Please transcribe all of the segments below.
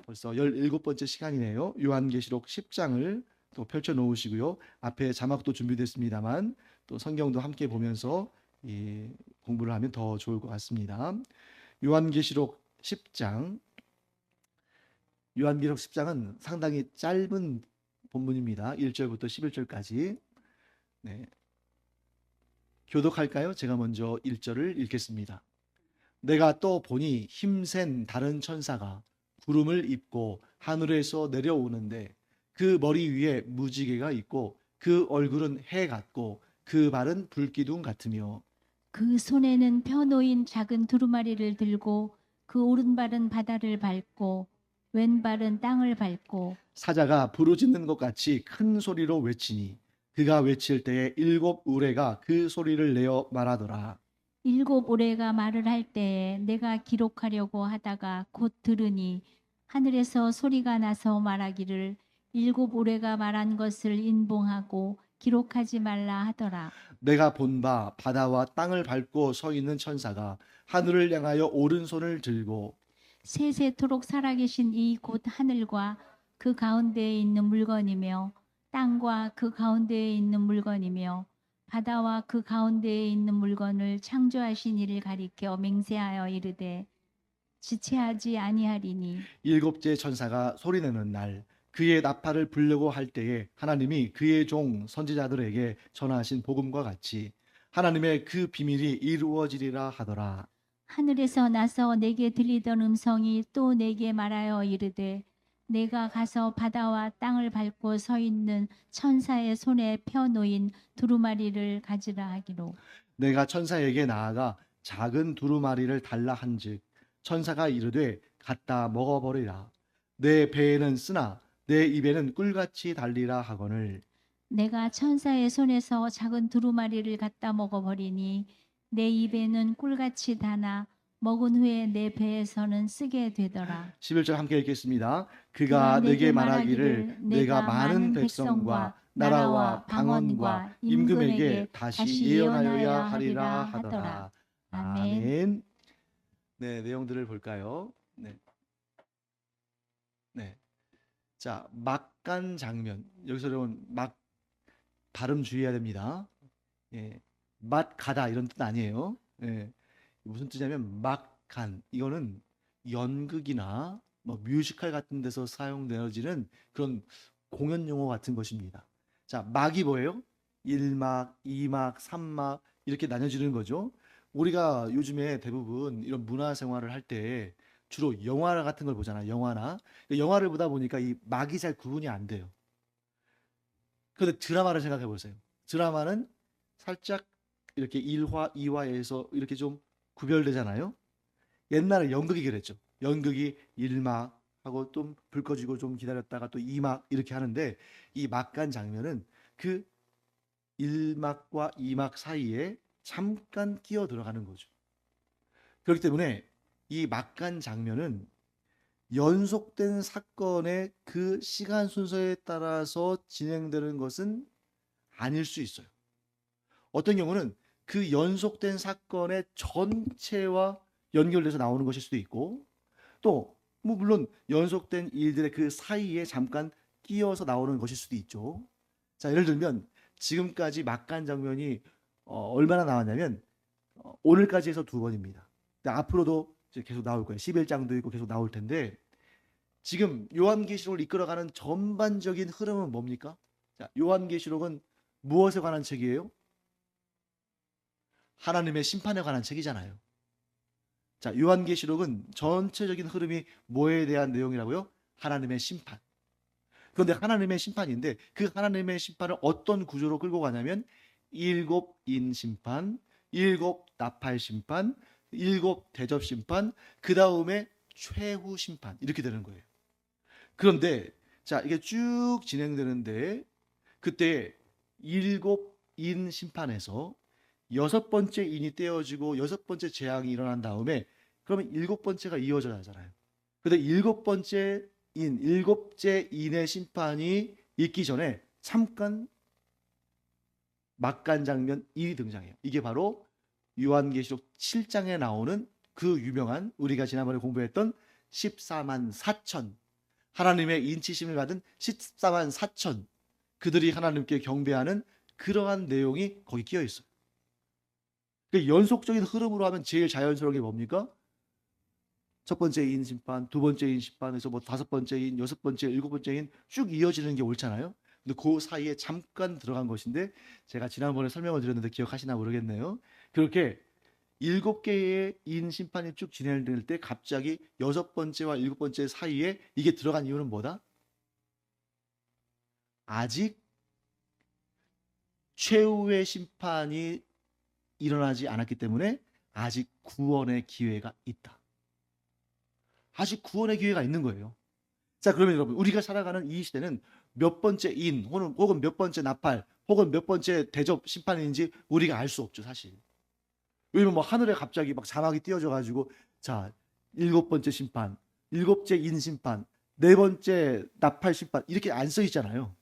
벌써 17번째 시간이네요. 요한계시록 10장을 또 펼쳐 놓으시고요. 앞에 자막도 준비됐습니다만 또 성경도 함께 보면서 공부를 하면 더 좋을 것 같습니다. 요한계시록 10장. 요한계시록 10장은 상당히 짧은 본문입니다. 1절부터 11절까지. 네. 교독할까요? 제가 먼저 1절을 읽겠습니다. 내가 또 보니 힘센 다른 천사가 구름을 입고 하늘에서 내려오는데 그 머리 위에 무지개가 있고 그 얼굴은 해 같고 그 발은 불기둥 같으며 그 손에는 펴놓인 작은 두루마리를 들고 그 오른발은 바다를 밟고 왼발은 땅을 밟고 사자가 부르짖는 것 같이 큰 소리로 외치니 그가 외칠 때에 7우레가 그 소리를 내어 말하더라. 7오레가 말을 할 때에 내가 기록하려고 하다가 곧 들으니 하늘에서 소리가 나서 말하기를 7오레가 말한 것을 인봉하고 기록하지 말라 하더라. 내가 본 바 바다와 땅을 밟고 서 있는 천사가 하늘을 향하여 오른손을 들고 세세토록 살아계신 이 곧 하늘과 그 가운데에 있는 물건이며 땅과 그 가운데에 있는 물건이며 바다와 그 가운데에 있는 물건을 창조하신 이를 가리켜 맹세하여 이르되 지체하지 아니하리니. 일곱째 천사가 소리내는 날 그의 나팔을 불려고 할 때에 하나님이 그의 종 선지자들에게 전하신 복음과 같이 하나님의 그 비밀이 이루어지리라 하더라. 하늘에서 나서 내게 들리던 음성이 또 내게 말하여 이르되 내가 가서 바다와 땅을 밟고 서 있는 천사의 손에 펴 놓인 두루마리를 가지라 하기로. 내가 천사에게 나아가 작은 두루마리를 달라 한즉 천사가 이르되 갖다 먹어버리라. 내 배에는 쓰나 내 입에는 꿀같이 달리라 하거늘. 내가 천사의 손에서 작은 두루마리를 갖다 먹어버리니 내 입에는 꿀같이 다나 먹은 후에 내 배에서는 쓰게 되더라. 11절 함께 읽겠습니다. 그가 그가 내게 내게 말하기를 말하기를 내가 내가 많은 많은 백성과 백성과 나라와 나라와 방언과 방언과 임금에게 임금에게 다시 다시 예언하여야 예언하여야 하리라 하리라 하더라. 하더라. 아멘. 아멘. 네, 내용들을 볼까요? 네. 네. 자, 막간 장면. 여기서 여러분 막 발음 주의해야 됩니다. 예. 맛 가다 이런 뜻 아니에요. 예. 무슨 뜻이냐면 막간. 이거는 연극이나 뭐 뮤지컬 같은 데서 사용되어지는 그런 공연 용어 같은 것입니다. 자, 막이 뭐예요? 1막, 2막, 3막 이렇게 나뉘어지는 거죠. 우리가 요즘에 대부분 이런 문화 생활을 할 때 주로 영화 같은 걸 보잖아요. 영화나. 영화를 보다 보니까 이 막이 잘 구분이 안 돼요. 그런데 드라마를 생각해 보세요. 드라마는 살짝 이렇게 1화, 2화에서 이렇게 좀 구별되잖아요. 옛날에 연극이 그랬죠. 연극이 1막 하고 좀 불 꺼지고 좀 기다렸다가 또 2막 이렇게 하는데 이 막간 장면은 그 1막과 2막 사이에 잠깐 끼어 들어가는 거죠. 그렇기 때문에 이 막간 장면은 연속된 사건의 그 시간 순서에 따라서 진행되는 것은 아닐 수 있어요. 어떤 경우는 그 연속된 사건의 전체와 연결돼서 나오는 것일 수도 있고 또 뭐 물론 연속된 일들의 그 사이에 잠깐 끼어서 나오는 것일 수도 있죠. 자, 예를 들면 지금까지 막간 장면이 얼마나 나왔냐면 오늘까지 해서 2번입니다. 앞으로도 이제 계속 나올 거예요. 11장도 있고 계속 나올 텐데 지금 요한계시록을 이끌어가는 전반적인 흐름은 뭡니까? 자, 요한계시록은 무엇에 관한 책이에요? 하나님의 심판에 관한 책이잖아요. 자, 요한계시록은 전체적인 흐름이 뭐에 대한 내용이라고요? 하나님의 심판. 그런데 하나님의 심판인데 그 하나님의 심판을 어떤 구조로 끌고 가냐면 일곱 인 심판, 일곱 나팔 심판, 일곱 대접 심판, 그 다음에 최후 심판 이렇게 되는 거예요. 그런데 자, 이게 쭉 진행되는데 그때 일곱 인 심판에서 6번째 인이 떼어지고 6번째 재앙이 일어난 다음에 그러면 7번째가 이어져야 하잖아요. 근데 7번째 인, 7째 인의 심판이 있기 전에 잠깐 막간 장면 1이 등장해요. 이게 바로 요한계시록 7장에 나오는 그 유명한 우리가 지난번에 공부했던 14만 4천 하나님의 인치심을 받은 14만 4천 그들이 하나님께 경배하는 그러한 내용이 거기 끼어 있어요. 그 연속적인 흐름으로 하면 제일 자연스러운 게 뭡니까? 첫 번째 인 심판, 두 번째 인 심판에서 뭐 다섯 번째 인, 여섯 번째, 일곱 번째 인 쭉 이어지는 게 옳잖아요. 근데 그 사이에 잠깐 들어간 것인데 제가 지난번에 설명을 드렸는데 기억하시나 모르겠네요. 그렇게 일곱 개의 인 심판이 쭉 진행될 때 갑자기 여섯 번째와 일곱 번째 사이에 이게 들어간 이유는 뭐다? 아직 최후의 심판이 일어나지 않았기 때문에 아직 구원의 기회가 있다. 아직 구원의 기회가 있는 거예요. 자, 그러면 여러분, 우리가 살아가는 이 시대는 몇 번째 인, 혹은 몇 번째 나팔, 혹은 몇 번째 대접 심판인지 우리가 알 수 없죠, 사실. 왜냐면 뭐 하늘에 갑자기 막 자막이 띄어져 가지고, 자, 일곱 번째 심판, 일곱째 인 심판, 네 번째 나팔 심판, 이렇게 안 써 있잖아요.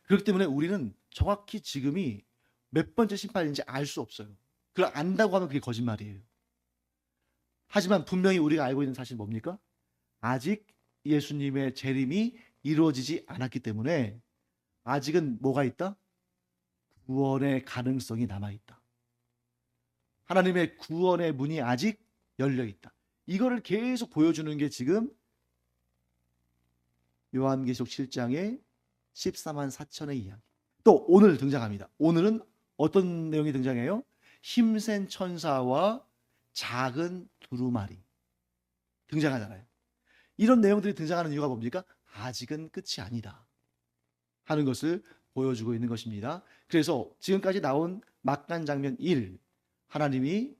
그렇기 때문에 우리는 정확히 지금이 몇 번째 심판인지 알 수 없어요. 그걸 안다고 하면 그게 거짓말이에요. 하지만 분명히 우리가 알고 있는 사실은 뭡니까? 아직 예수님의 재림이 이루어지지 않았기 때문에 아직은 뭐가 있다? 구원의 가능성이 남아있다. 하나님의 구원의 문이 아직 열려있다. 이거를 계속 보여주는 게 지금 요한계시록 7장의 14만 4천의 이야기. 또 오늘 등장합니다. 오늘은 어떤 내용이 등장해요? 힘센 천사와 작은 두루마리 등장하잖아요. 이런 내용들이 등장하는 이유가 뭡니까? 아직은 끝이 아니다 하는 것을 보여주고 있는 것입니다. 그래서 지금까지 나온 막간 장면 1, 하나님의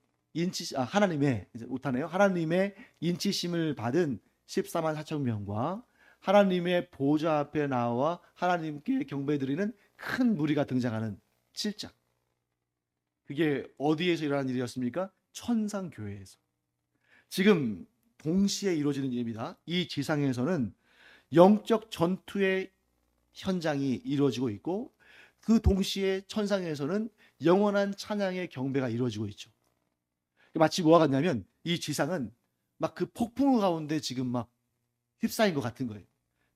이제 못하네요. 하나님의 인치심을 받은 14만 4천 명과 하나님의 보좌 앞에 나와 하나님께 경배드리는 큰 무리가 등장하는 7장. 그게 어디에서 일어나는 일이었습니까? 천상교회에서. 지금 동시에 이루어지는 일입니다. 이 지상에서는 영적 전투의 현장이 이루어지고 있고 그 동시에 천상에서는 영원한 찬양의 경배가 이루어지고 있죠. 마치 뭐와 같냐면 이 지상은 막 그 폭풍 가운데 지금 막 휩싸인 것 같은 거예요.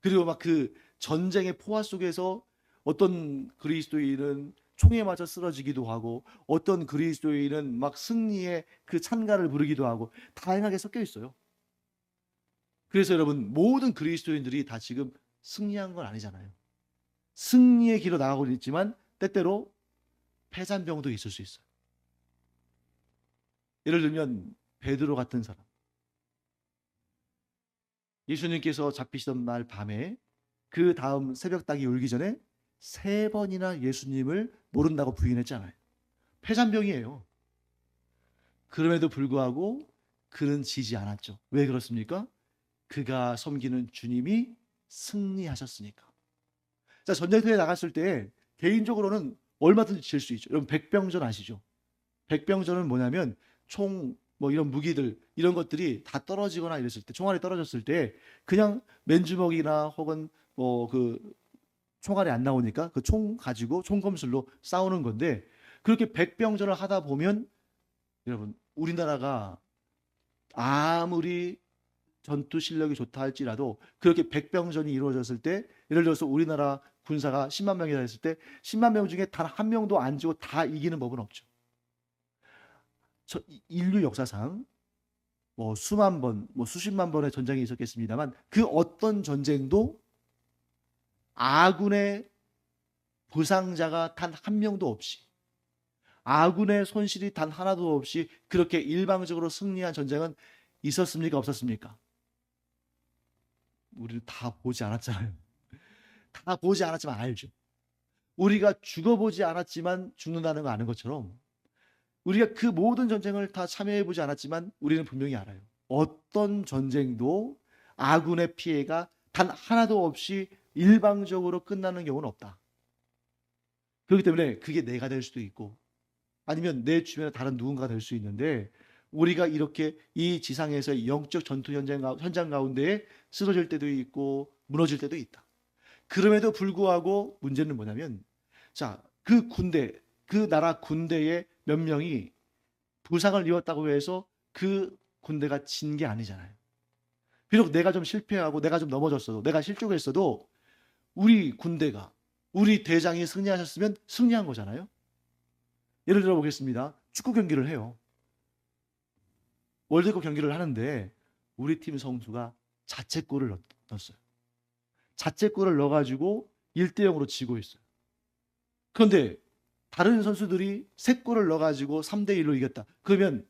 그리고 막 그 전쟁의 포화 속에서 어떤 그리스도인은 총에 맞아 쓰러지기도 하고 어떤 그리스도인은 막 승리의 그 찬가를 부르기도 하고 다양하게 섞여 있어요. 그래서 여러분 모든 그리스도인들이 다 지금 승리한 건 아니잖아요. 승리의 길로 나가고 있지만 때때로 패잔병도 있을 수 있어요. 예를 들면 베드로 같은 사람. 예수님께서 잡히시던 날 밤에 그 다음 새벽닭이 울기 전에 3번이나 예수님을 모른다고 부인했잖아요. 패잔병이에요. 그럼에도 불구하고 그는 지지 않았죠. 왜 그렇습니까? 그가 섬기는 주님이 승리하셨으니까. 자, 전쟁터에 나갔을 때 개인적으로는 얼마든지 질 수 있죠. 여러분 백병전 아시죠? 백병전은 뭐냐면 총 뭐 이런 무기들 이런 것들이 다 떨어지거나 이랬을 때 총알이 떨어졌을 때 그냥 맨주먹이나 혹은 뭐 그 총알이 안 나오니까 그 총 가지고 총검술로 싸우는 건데 그렇게 백병전을 하다 보면 여러분 우리나라가 아무리 전투 실력이 좋다 할지라도 그렇게 백병전이 이루어졌을 때 예를 들어서 우리나라 군사가 10만 명이라 했을 때 10만 명 중에 단 한 명도 안 지고 다 이기는 법은 없죠. 인류 역사상 뭐 수만 번, 뭐 수십만 번의 전쟁이 있었겠습니다만 그 어떤 전쟁도 아군의 부상자가 단 한 명도 없이 아군의 손실이 단 하나도 없이 그렇게 일방적으로 승리한 전쟁은 있었습니까? 없었습니까? 우리는 다 보지 않았잖아요. 다 보지 않았지만 알죠. 우리가 죽어보지 않았지만 죽는다는 거 아는 것처럼 우리가 그 모든 전쟁을 다 참여해보지 않았지만 우리는 분명히 알아요. 어떤 전쟁도 아군의 피해가 단 하나도 없이 일방적으로 끝나는 경우는 없다. 그렇기 때문에 그게 내가 될 수도 있고 아니면 내 주변에 다른 누군가가 될 수 있는데 우리가 이렇게 이 지상에서 영적 전투 현장 가운데에 쓰러질 때도 있고 무너질 때도 있다. 그럼에도 불구하고 문제는 뭐냐면 자, 그 군대, 그 나라 군대의 몇 명이 부상을 입었다고 해서 그 군대가 진 게 아니잖아요. 비록 내가 좀 실패하고 내가 좀 넘어졌어도, 내가 실족했어도 우리 군대가, 우리 대장이 승리하셨으면 승리한 거잖아요. 예를 들어 보겠습니다. 축구 경기를 해요. 월드컵 경기를 하는데 우리 팀 선수가 자책골을 넣었어요. 자책골을 넣어가지고 1대0으로 지고 있어요. 그런데 다른 선수들이 3골을 넣어가지고 3대1로 이겼다. 그러면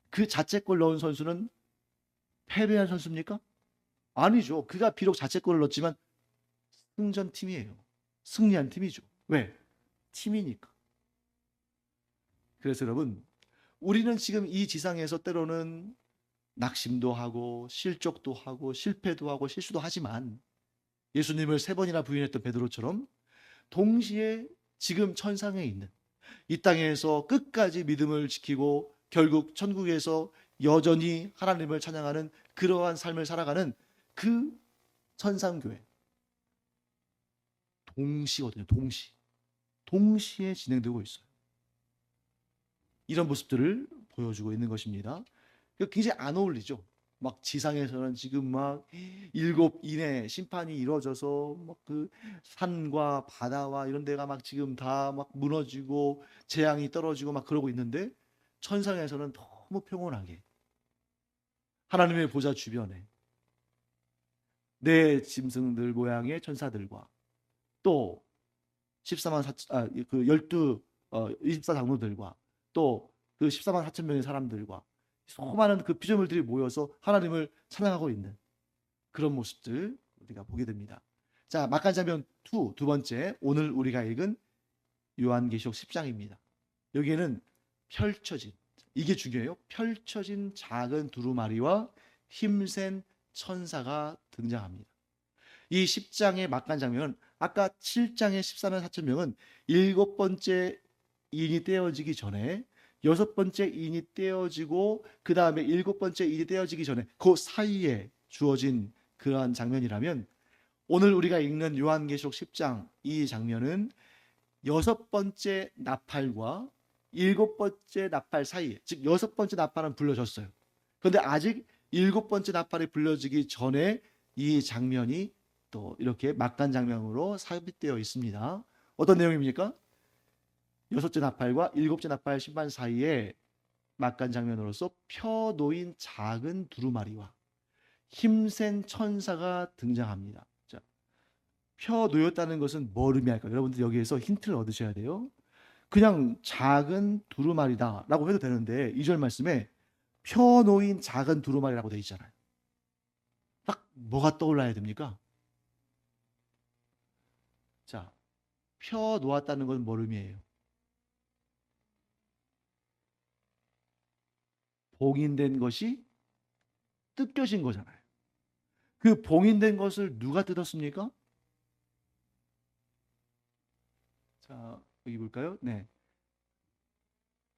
그 자책골 넣은 선수는 패배한 선수입니까? 아니죠. 그가 비록 자책골을 넣었지만 승전 팀이에요. 승리한 팀이죠. 왜? 팀이니까. 그래서 여러분, 우리는 지금 이 지상에서 때로는 낙심도 하고 실족도 하고 실패도 하고 실수도 하지만 예수님을 3번이나 부인했던 베드로처럼 동시에 지금 천상에 있는 이 땅에서 끝까지 믿음을 지키고 결국 천국에서 여전히 하나님을 찬양하는 그러한 삶을 살아가는 그 천상교회, 동시거든요. 동시에 진행되고 있어요. 이런 모습들을 보여주고 있는 것입니다. 굉장히 안 어울리죠. 막 지상에서는 지금 막 7인의 심판이 이루어져서 막 그 산과 바다와 이런 데가 막 지금 다 막 무너지고 재앙이 떨어지고 막 그러고 있는데, 천상에서는 너무 평온하게 하나님의 보좌 주변에 내 짐승들 모양의 천사들과 또 14만 4천, 그 24장로들과 또 그 14만 4천 명의 사람들과 수많은 그 피조물들이 모여서 하나님을 찬양하고 있는 그런 모습들 우리가 보게 됩니다. 자, 막간장면 2, 두 번째, 오늘 우리가 읽은 요한계시록 10장입니다. 여기에는 펼쳐진, 이게 중요해요. 펼쳐진 작은 두루마리와 힘센 천사가 등장합니다. 이 10장의 막간 장면은 아까 7장의 14만 4천 명은 7번째 인이 떼어지기 전에, 6번째 인이 떼어지고 그 다음에 7번째 인이 떼어지기 전에 그 사이에 주어진 그러한 장면이라면, 오늘 우리가 읽는 요한계시록 10장 이 장면은 6번째 나팔과 7번째 나팔 사이에, 즉 6번째 나팔은 불려졌어요. 그런데 아직 7번째 나팔이 불려지기 전에 이 장면이 또 이렇게 막간 장면으로 삽입되어 있습니다. 어떤 내용입니까? 6째 나팔과 7째 나팔 심판 사이에 막간 장면으로서 펴놓인 작은 두루마리와 힘센 천사가 등장합니다. 자, 펴놓였다는 것은 뭘 의미할까요? 여러분들 여기에서 힌트를 얻으셔야 돼요. 그냥 작은 두루마리다 라고 해도 되는데 2절 말씀에 펴놓인 작은 두루마리라고 되어 있잖아요. 딱 뭐가 떠올라야 됩니까? 자, 펴놓았다는 건 뭘 의미해요? 봉인된 것이 뜯겨진 거잖아요. 그 봉인된 것을 누가 뜯었습니까? 자, 여기 볼까요? 네.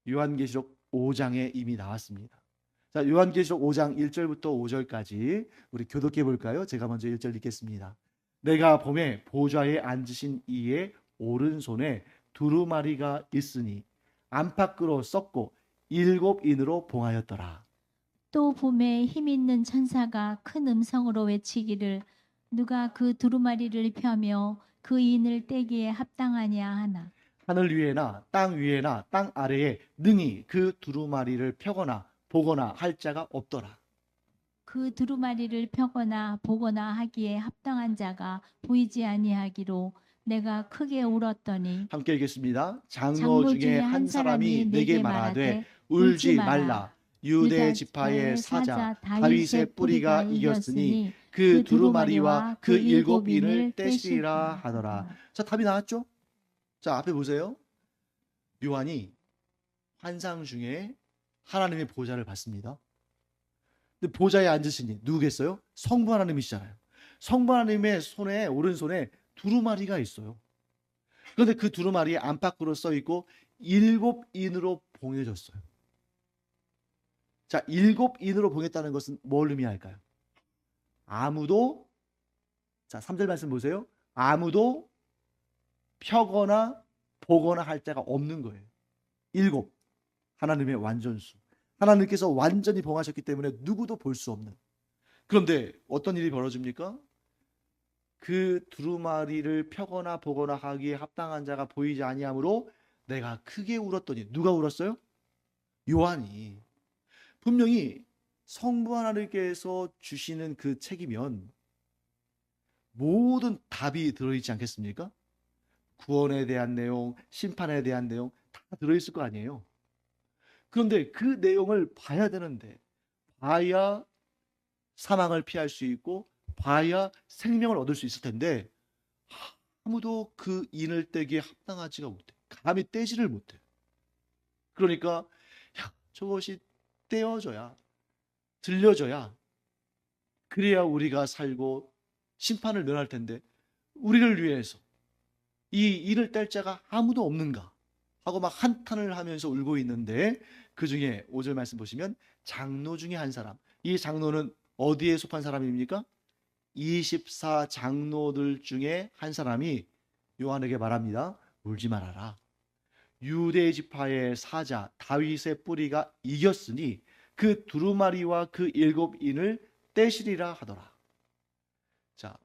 요한계시록 5장에 이미 나왔습니다. 자, 요한계시록 5장 1절부터 5절까지 우리 교독해 볼까요? 제가 먼저 1절 읽겠습니다. 내가 봄에 보좌에 앉으신 이의 오른손에 두루마리가 있으니 안팎으로 썩고 7인으로 봉하였더라. 또 봄에 힘 있는 천사가 큰 음성으로 외치기를 누가 그 두루마리를 펴며 그 인을 떼기에 합당하냐 하나. 하늘 위에나 땅 위에나 땅 아래에 능히 그 두루마리를 펴거나 보거나 할 자가 없더라. 그 두루마리를 펴거나 보거나 하기에 합당한 자가 보이지 아니하기로 내가 크게 울었더니, 함께 읽겠습니다. 장로 장로 중에 한 사람이 내게 말하되 울지 말라. 유대 지파의 사자 다윗의 뿌리가 이겼으니 그 두루마리와 그 7인을 떼시리라 하더라. 자, 답이 나왔죠? 자, 앞에 보세요. 요한이 환상 중에 하나님의 보좌를 봤습니다. 근데 보좌에 앉으시니 누구겠어요? 성부 하나님이시잖아요. 성부 하나님의 손에, 오른손에 두루마리가 있어요. 그런데 그 두루마리에 안팎으로 써 있고 7인으로 봉해졌어요. 자, 7인으로 봉했다는 것은 뭘 의미할까요? 아무도, 자, 3절 말씀 보세요. 아무도 펴거나 보거나 할 자가 없는 거예요. 7, 하나님의 완전수. 하나님께서 완전히 봉하셨기 때문에 누구도 볼 수 없는 그런데 어떤 일이 벌어집니까? 그 두루마리를 펴거나 보거나 하기에 합당한 자가 보이지 아니하므로 내가 크게 울었더니 누가 울었어요? 요한이. 분명히 성부 하나님께서 주시는 그 책이면 모든 답이 들어있지 않겠습니까? 구원에 대한 내용, 심판에 대한 내용 다 들어있을 거 아니에요. 그런데 그 내용을 봐야 되는데, 봐야 사망을 피할 수 있고 봐야 생명을 얻을 수 있을 텐데 아무도 그 인을 떼기에 합당하지가 못해. 감히 떼지를 못해. 그러니까 야, 저것이 떼어져야, 들려져야, 그래야 우리가 살고 심판을 면할 텐데 우리를 위해서 이 인을 뗄 자가 아무도 없는가 하고 막 한탄을 하면서 울고 있는데, 그 중에 5절 말씀 보시면 장로 중에 한 사람, 이 장로는 어디에 속한 사람입니까? 24 장로들 중에 한 사람이 요한에게 말합니다. 울지 말아라. 유대 지파의 사자 다윗의 뿌리가 이겼으니 그 두루마리와 그 7인을 떼시리라 하더라. 자,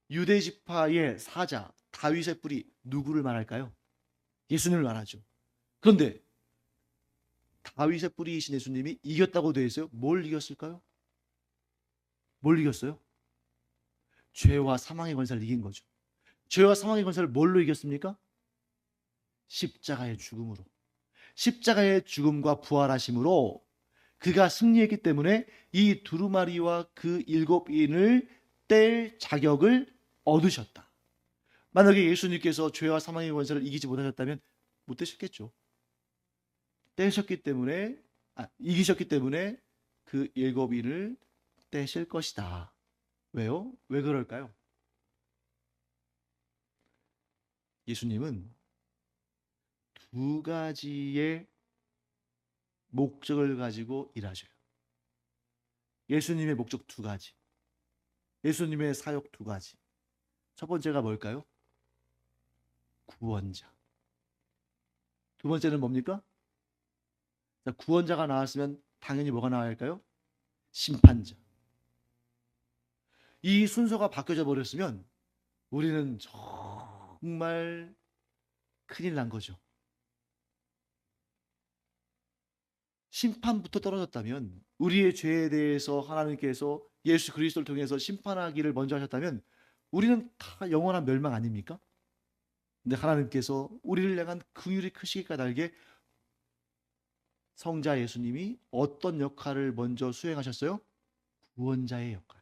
유대 지파의 사자 다윗의 뿌리, 누구를 말할까요? 예수님을 말하죠. 그런데 다윗의 뿌리이신 예수님이 이겼다고 되어 있어요. 뭘 이겼을까요? 뭘 이겼어요? 죄와 사망의 권세를 이긴 거죠. 죄와 사망의 권세를 뭘로 이겼습니까? 십자가의 죽음으로. 십자가의 죽음과 부활하심으로 그가 승리했기 때문에 이 두루마리와 그 7인을 뗄 자격을 얻으셨다. 만약에 예수님께서 죄와 사망의 권세를 이기지 못하셨다면 못 떼셨겠죠. 떼셨기 때문에, 이기셨기 때문에 그 7인을 떼실 것이다. 왜요? 왜 그럴까요? 예수님은 두 가지의 목적을 가지고 일하셔요. 예수님의 목적 두 가지. 예수님의 사역 두 가지. 첫 번째가 뭘까요? 구원자. 두 번째는 뭡니까? 자, 구원자가 나왔으면 당연히 뭐가 나와야 할까요? 심판자. 이 순서가 바뀌어져 버렸으면 우리는 정말 큰일 난 거죠. 심판부터 떨어졌다면, 우리의 죄에 대해서 하나님께서 예수 그리스도를 통해서 심판하기를 먼저 하셨다면 우리는 다 영원한 멸망 아닙니까? 근데 하나님께서 우리를 향한 긍휼이 크시기 까닭에 성자 예수님이 어떤 역할을 먼저 수행하셨어요? 구원자의 역할.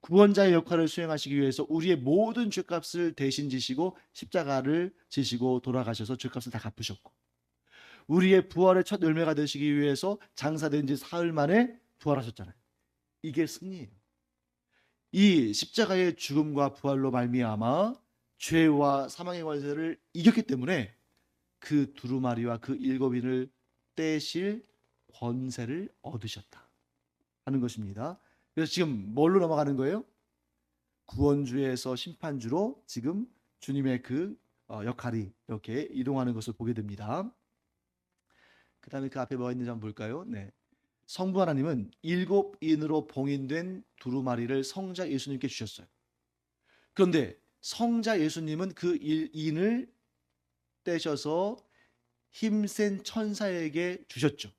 구원자의 역할을 수행하시기 위해서 우리의 모든 죄값을 대신 지시고 십자가를 지시고 돌아가셔서 죄값을 다 갚으셨고, 우리의 부활의 첫 열매가 되시기 위해서 장사된 지 사흘 만에 부활하셨잖아요. 이게 승리예요. 이 십자가의 죽음과 부활로 말미암아 죄와 사망의 권세를 이겼기 때문에 그 두루마리와 그 7인을 떼실 권세를 얻으셨다 하는 것입니다. 그래서 지금 뭘로 넘어가는 거예요? 구원주에서 심판주로 지금 주님의 그 역할이 이렇게 이동하는 것을 보게 됩니다. 그 다음에 그 앞에 뭐가 있는지 한번 볼까요? 네. 성부 하나님은 7인으로 봉인된 두루마리를 성자 예수님께 주셨어요. 그런데 성자 예수님은 그 인을 떼셔서 힘센 천사에게 주셨죠.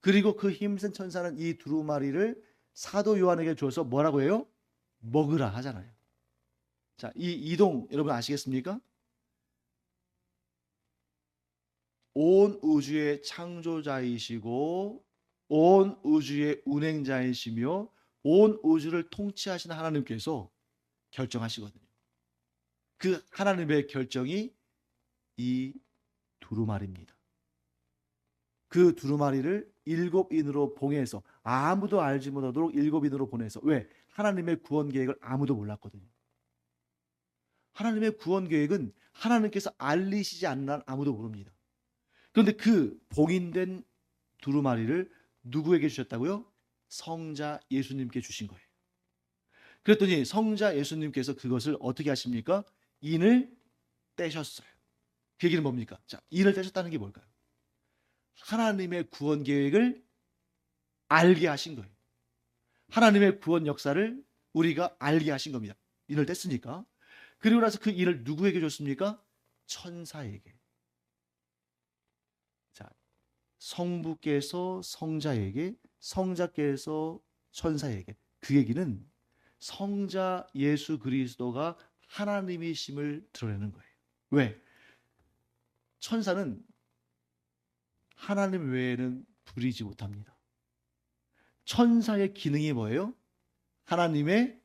그리고 그 힘센 천사는 이 두루마리를 사도 요한에게 줘서 뭐라고 해요? 먹으라 하잖아요. 자, 이 이동 여러분 아시겠습니까? 온 우주의 창조자이시고 온 우주의 운행자이시며 온 우주를 통치하시는 하나님께서 결정하시거든요. 그 하나님의 결정이 이 두루마리입니다. 그 두루마리를 7인으로 봉해서 아무도 알지 못하도록 7인으로 보내서, 왜? 하나님의 구원 계획을 아무도 몰랐거든요. 하나님의 구원 계획은 하나님께서 알리시지 않는 한 아무도 모릅니다. 그런데 그 봉인된 두루마리를 누구에게 주셨다고요? 성자 예수님께 주신 거예요. 그랬더니 성자 예수님께서 그것을 어떻게 하십니까? 인을 떼셨어요. 그 얘기는 뭡니까? 자, 인을 떼셨다는 게 뭘까요? 하나님의 구원 계획을 알게 하신 거예요. 하나님의 구원 역사를 우리가 알게 하신 겁니다. 인을 뗐으니까. 그리고 나서 그 인을 누구에게 줬습니까? 천사에게. 자, 성부께서 성자에게, 성자께서 천사에게. 그 얘기는 성자 예수 그리스도가 하나님이심을 드러내는 거예요. 왜? 천사는 하나님 외에는 부리지 못합니다. 천사의 기능이 뭐예요? 하나님의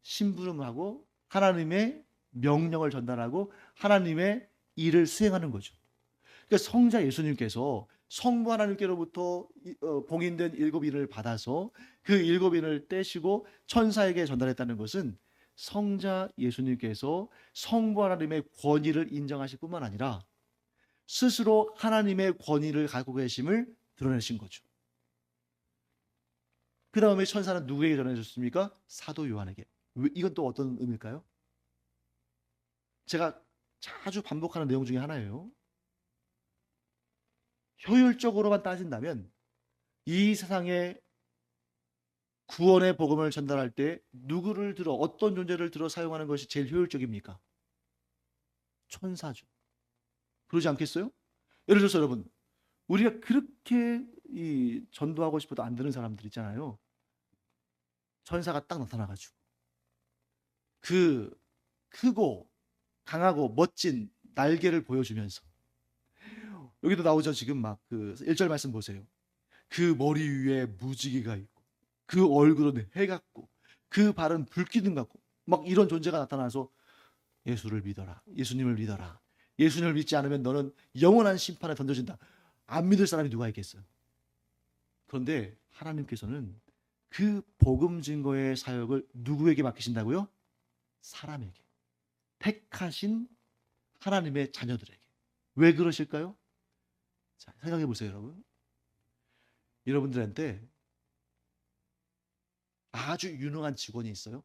심부름하고 하나님의 명령을 전달하고 하나님의 일을 수행하는 거죠. 그러니까 성자 예수님께서 성부 하나님께로부터 봉인된 7인을 받아서 그 7인을 떼시고 천사에게 전달했다는 것은 성자 예수님께서 성부 하나님의 권위를 인정하실 뿐만 아니라 스스로 하나님의 권위를 갖고 계심을 드러내신 거죠. 그 다음에 천사는 누구에게 전해졌습니까? 사도 요한에게. 이건 또 어떤 의미일까요? 제가 자주 반복하는 내용 중에 하나예요. 효율적으로만 따진다면 이 세상에 구원의 복음을 전달할 때 누구를 들어, 어떤 존재를 들어 사용하는 것이 제일 효율적입니까? 천사죠. 그러지 않겠어요? 예를 들어서 여러분, 우리가 그렇게 전도하고 싶어도 안 되는 사람들 있잖아요. 천사가 딱 나타나가지고 그 크고 강하고 멋진 날개를 보여주면서, 여기도 나오죠. 지금 막 그 1절 말씀 보세요. 그 머리 위에 무지개가 있고 그 얼굴은 해 같고 그 발은 불기둥 같고, 막 이런 존재가 나타나서 예수를 믿어라, 예수님을 믿어라, 예수님을 믿지 않으면 너는 영원한 심판에 던져진다. 안 믿을 사람이 누가 있겠어요? 그런데 하나님께서는 그 복음 증거의 사역을 누구에게 맡기신다고요? 사람에게, 택하신 하나님의 자녀들에게. 왜 그러실까요? 자, 생각해 보세요, 여러분. 여러분들한테 아주 유능한 직원이 있어요.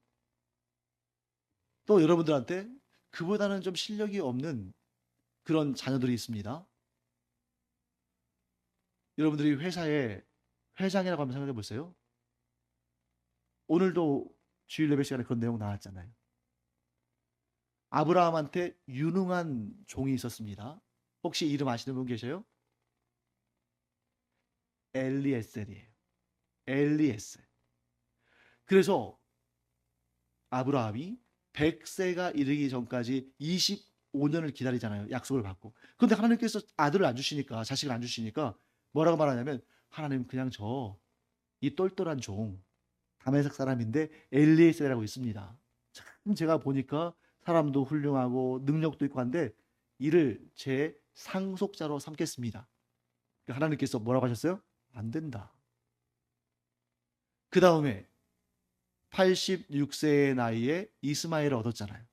또 여러분들한테 그보다는 좀 실력이 없는 그런 자녀들이 있습니다. 여러분들이 회사의 회장이라고 한번 생각해 보세요. 오늘도 주일 예배 시간에 그런 내용 나왔잖아요. 아브라함한테 유능한 종이 있었습니다. 혹시 이름 아시는 분 계세요? 엘리에셀이에요. 엘리에셀. 그래서 아브라함이 100세가 이르기 전까지 25년을 기다리잖아요. 약속을 받고. 그런데 하나님께서 아들을 안 주시니까, 자식을 안 주시니까 뭐라고 말하냐면, 하나님 그냥 이 똘똘한 종, 다메섹 사람인데 엘리에셀이라고 있습니다. 참 제가 보니까 사람도 훌륭하고 능력도 있고 한데 이를 제 상속자로 삼겠습니다. 하나님께서 뭐라고 하셨어요? 안 된다. 그 다음에 86세의 나이에 이스마엘을 얻었잖아요.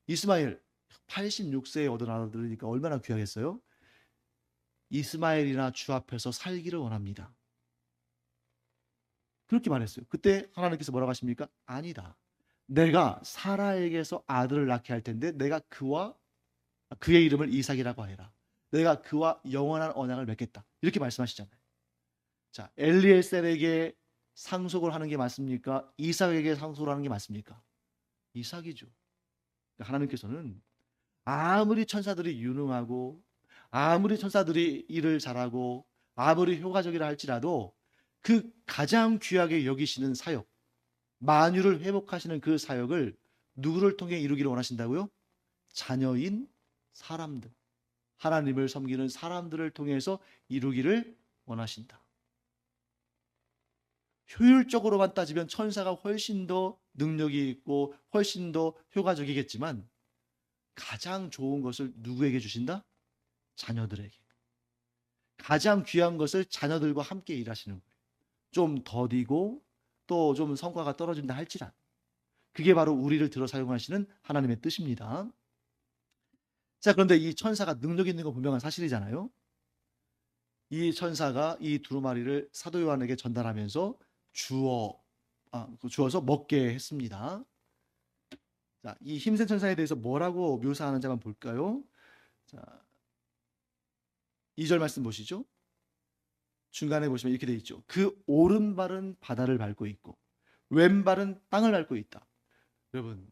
이스마엘 86세에 얻은 아들이니까 얼마나 귀하겠어요? 이스마엘이나 주 앞에서 살기를 원합니다. 그렇게 말했어요. 그때 하나님께서 뭐라고 하십니까? 아니다. 내가 사라에게서 아들을 낳게 할 텐데 내가 그의 이름을 이삭이라고 하라. 내가 그와 영원한 언약을 맺겠다. 이렇게 말씀하시잖아요. 자, 엘리에셀에게 상속을 하는 게 맞습니까? 이삭에게 상속을 하는 게 맞습니까? 이삭이죠. 하나님께서는 아무리 천사들이 유능하고 아무리 천사들이 일을 잘하고 아무리 효과적이라 할지라도 그 가장 귀하게 여기시는 사역, 만유를 회복하시는 그 사역을 누구를 통해 이루기를 원하신다고요? 자녀인 사람들, 하나님을 섬기는 사람들을 통해서 이루기를 원하신다. 효율적으로만 따지면 천사가 훨씬 더 능력이 있고 훨씬 더 효과적이겠지만 가장 좋은 것을 누구에게 주신다? 자녀들에게. 가장 귀한 것을 자녀들과 함께 일하시는 거예요. 좀 더디고 또 좀 성과가 떨어진다 할지라도 그게 바로 우리를 들어 사용하시는 하나님의 뜻입니다. 자, 그런데 이 천사가 능력 있는 건 분명한 사실이잖아요. 이 천사가 이 두루마리를 사도 요한에게 전달하면서 주어서 먹게 했습니다. 자, 이 힘센 천사에 대해서 뭐라고 묘사하는지 한번 볼까요? 자, 2절 말씀 보시죠. 중간에 보시면 이렇게 돼 있죠. 그 오른발은 바다를 밟고 있고 왼발은 땅을 밟고 있다. 여러분,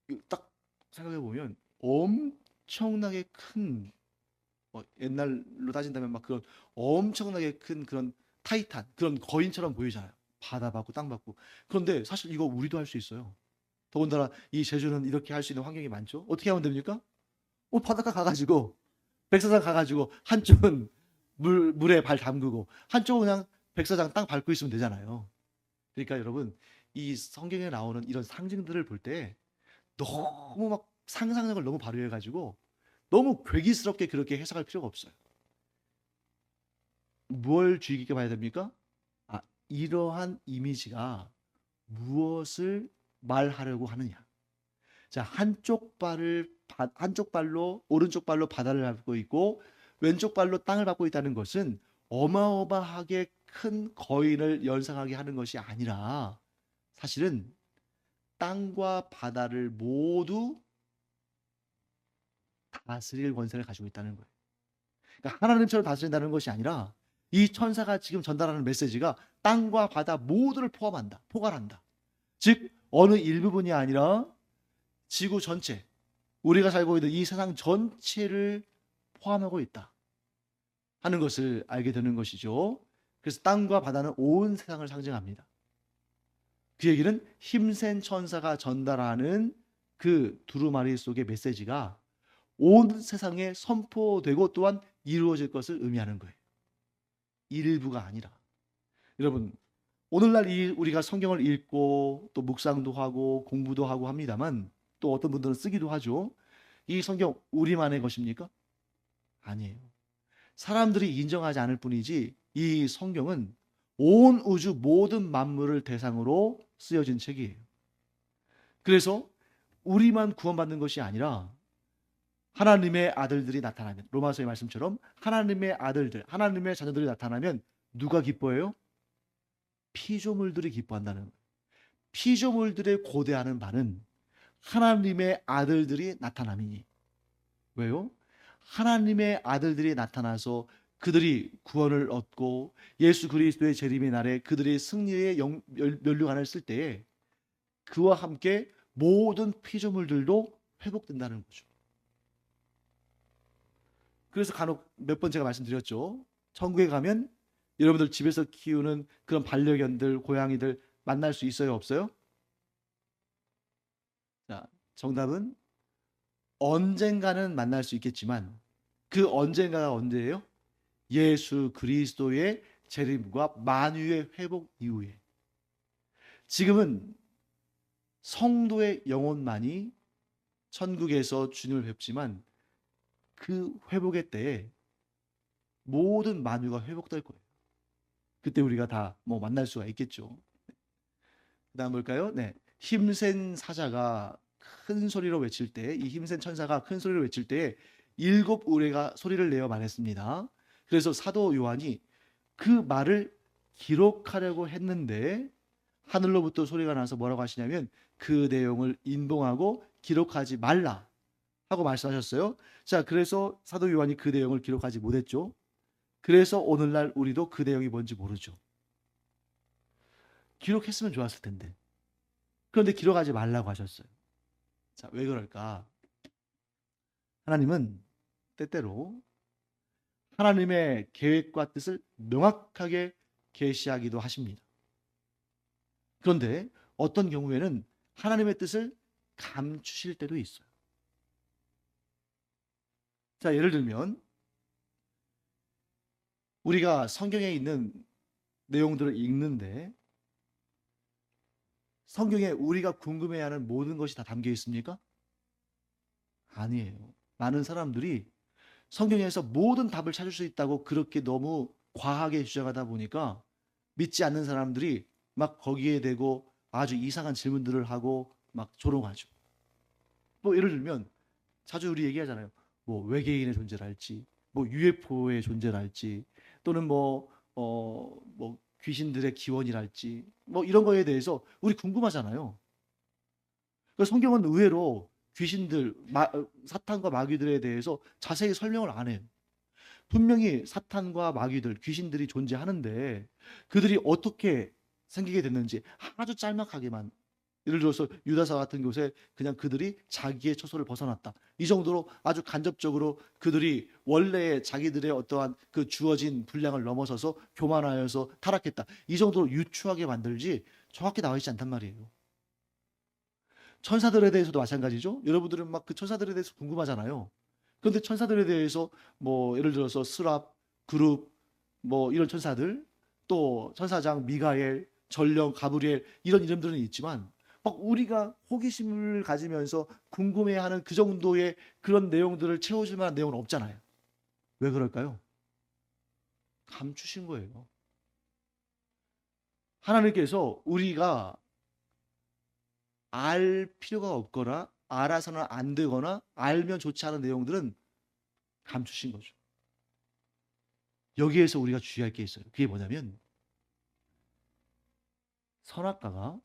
이거 딱 생각해 보면 엄청나게 큰, 옛날로 따진다면 막 그런 엄청나게 큰 그런 타이탄, 그런 거인처럼 보이잖아요. 바다 밟고 땅 밟고. 그런데 사실 이거 우리도 할 수 있어요. 더군다나 이 제주는 이렇게 할 수 있는 환경이 많죠. 어떻게 하면 됩니까? 바닷가 가가지고 백사장 가가지고 한쪽은 물에 발 담그고 한쪽은 그냥 백사장 땅 밟고 있으면 되잖아요. 그러니까 여러분, 이 성경에 나오는 이런 상징들을 볼 때 너무 막 상상력을 너무 발휘해가지고 너무 괴기스럽게 그렇게 해석할 필요가 없어요. 뭘 주의 깊게 봐야 됩니까? 이러한 이미지가 무엇을 말하려고 하느냐. 자, 한쪽 발로 오른쪽 발로 바다를 밟고 있고 왼쪽 발로 땅을 밟고 있다는 것은 어마어마하게 큰 거인을 연상하게 하는 것이 아니라 사실은 땅과 바다를 모두 다스릴 권세를 가지고 있다는 거예요. 그러니까 하나님처럼 다스린다는 것이 아니라 이 천사가 지금 전달하는 메시지가 땅과 바다 모두를 포함한다, 포괄한다. 즉 어느 일부분이 아니라 지구 전체, 우리가 살고 있는 이 세상 전체를 포함하고 있다 하는 것을 알게 되는 것이죠. 그래서 땅과 바다는 온 세상을 상징합니다. 그 얘기는 힘센 천사가 전달하는 그 두루마리 속의 메시지가 온 세상에 선포되고 또한 이루어질 것을 의미하는 거예요. 일부가 아니라. 여러분, 오늘날 우리가 성경을 읽고 또 묵상도 하고 공부도 하고 합니다만 또 어떤 분들은 쓰기도 하죠. 이 성경 우리만의 것입니까? 아니에요. 사람들이 인정하지 않을 뿐이지 이 성경은 온 우주 모든 만물을 대상으로 쓰여진 책이에요. 그래서 우리만 구원받는 것이 아니라 하나님의 아들들이 나타나면, 로마서의 말씀처럼 하나님의 아들들, 하나님의 자녀들이 나타나면 누가 기뻐해요? 피조물들이 기뻐한다는 거예요. 피조물들의 고대하는 바는 하나님의 아들들이 나타남이니. 왜요? 하나님의 아들들이 나타나서 그들이 구원을 얻고 예수 그리스도의 재림의 날에 그들의 승리의 면류관을 쓸 때에 그와 함께 모든 피조물들도 회복된다는 거죠. 그래서 간혹 몇 번 제가 말씀드렸죠. 천국에 가면 여러분들 집에서 키우는 그런 반려견들, 고양이들 만날 수 있어요, 없어요? 자, 정답은 언젠가는 만날 수 있겠지만 그 언젠가가 언제예요? 예수 그리스도의 재림과 만유의 회복 이후에. 지금은 성도의 영혼만이 천국에서 주님을 뵙지만 그 회복의 때에 모든 만유가 회복될 거예요. 그때 우리가 다 만날 수가 있겠죠. 그다음 볼까요? 네, 힘센 사자가 큰 소리로 외칠 때, 이 힘센 천사가 큰 소리로 외칠 때 7 의뢰가 소리를 내어 말했습니다. 그래서 사도 요한이 그 말을 기록하려고 했는데 하늘로부터 소리가 나서 뭐라고 하시냐면 그 내용을 인봉하고 기록하지 말라 하고 말씀하셨어요. 자, 그래서 사도 요한이 그 내용을 기록하지 못했죠. 그래서 오늘날 우리도 그 내용이 뭔지 모르죠. 기록했으면 좋았을 텐데. 그런데 기록하지 말라고 하셨어요. 자, 왜 그럴까? 하나님은 때때로 하나님의 계획과 뜻을 명확하게 계시하기도 하십니다. 그런데 어떤 경우에는 하나님의 뜻을 감추실 때도 있어요. 자, 예를 들면 우리가 성경에 있는 내용들을 읽는데 성경에 우리가 궁금해하는 모든 것이 다 담겨 있습니까? 아니에요. 많은 사람들이 성경에서 모든 답을 찾을 수 있다고 그렇게 너무 과하게 주장하다 보니까 믿지 않는 사람들이 막 거기에 대고 아주 이상한 질문들을 하고 막 조롱하죠. 예를 들면 자주 우리 얘기하잖아요. 외계인의 존재랄지, UFO의 존재랄지, 또는 귀신들의 기원이랄지, 이런 거에 대해서 우리 궁금하잖아요. 성경은 의외로 귀신들, 사탄과 마귀들에 대해서 자세히 설명을 안 해요. 분명히 사탄과 마귀들, 귀신들이 존재하는데 그들이 어떻게 생기게 됐는지 아주 짤막하게만, 예를 들어서 유다서 같은 곳에 그냥 그들이 자기의 처소를 벗어났다, 이 정도로 아주 간접적으로 그들이 원래 자기들의 어떠한 그 주어진 분량을 넘어서서 교만하여서 타락했다, 이 정도로 유추하게 만들지 정확히 나와 있지 않단 말이에요. 천사들에 대해서도 마찬가지죠. 여러분들은 막 그 천사들에 대해서 궁금하잖아요. 그런데 천사들에 대해서 뭐 예를 들어서 스랍, 그룹, 뭐 이런 천사들, 또 천사장 미가엘, 전령, 가브리엘, 이런 이름들은 있지만 막 우리가 호기심을 가지면서 궁금해하는 그 정도의 그런 내용들을 채워줄 만한 내용은 없잖아요. 왜 그럴까요? 감추신 거예요. 하나님께서 우리가 알 필요가 없거나 알아서는 안 되거나 알면 좋지 않은 내용들은 감추신 거죠. 여기에서 우리가 주의할 게 있어요. 그게 뭐냐면 선악과가,